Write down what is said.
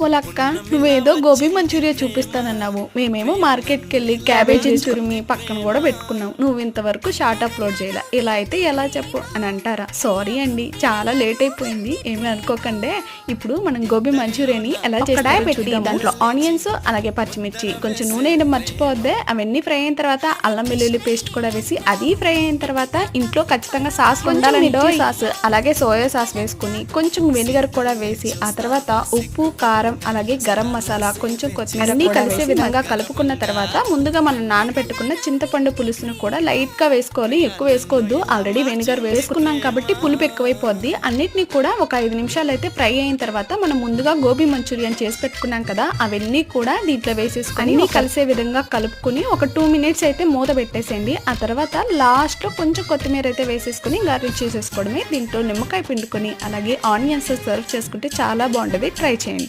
పోలక్క, నువ్వేదో గోబీ మంచూరియా చూపిస్తానన్నావు, మేమేమో మార్కెట్కి వెళ్ళి క్యాబేజీని తురిమి పక్కన కూడా పెట్టుకున్నాం. నువ్వు ఇంతవరకు షార్ట్ అప్లోడ్ చేయాల, ఇలా అయితే ఎలా చెప్పు అని అంటారా? సారీ అండి, చాలా లేట్ అయిపోయింది, ఏమి అనుకోకండి. ఇప్పుడు మనం గోబీ మంచూరియాని ఎలా చేస్తారో చూద్దాం. దాంట్లో ఆనియన్స్ అలాగే పచ్చిమిర్చి కొంచెం నూనె వేయడం మర్చిపోవద్దే. అవన్నీ ఫ్రై అయిన తర్వాత అల్లం వెల్లుల్లి పేస్ట్ కూడా వేసి అది ఫ్రై అయిన తర్వాత ఇంట్లో ఖచ్చితంగా సాస్ ఉండాలండి. సాస్ అలాగే సోయా సాస్ వేసుకుని కొంచెం వెనిగర్ కూడా వేసి ఆ తర్వాత ఉప్పు కారం అలాగే గరం మసాలా కొంచెం కొత్తిమీర అన్ని కలిసే విధంగా కలుపుకున్న తర్వాత ముందుగా మనం నానబెట్టుకున్న చింతపండు పులుసును కూడా లైట్ గా వేసుకోవాలి, ఎక్కువ వేసుకోవద్దు. ఆల్రెడీ వెనిగర్ వేసుకున్నాం కాబట్టి పులుపు ఎక్కువైపోద్ది. అన్నిటినీ కూడా ఒక 5 నిమిషాలు అయితే ఫ్రై అయిన తర్వాత మనం ముందుగా గోబీ మంచూరియన్ చేసి పెట్టుకున్నాం కదా, అవన్నీ కూడా దీంట్లో వేసేసుకొని కలిసే విధంగా కలుపుకుని ఒక 2 మినిట్స్ అయితే మూత పెట్టేసేయండి. ఆ తర్వాత లాస్ట్ లో కొంచెం కొత్తిమీర అయితే వేసేసుకుని గార్నిష్ చేసేసుకోవడమే. దీంట్లో నిమ్మకాయ పిండుకొని అలాగే ఆనియన్స్ సర్వ్ చేసుకుంటే చాలా బాగుంటుంది. ట్రై చేయండి.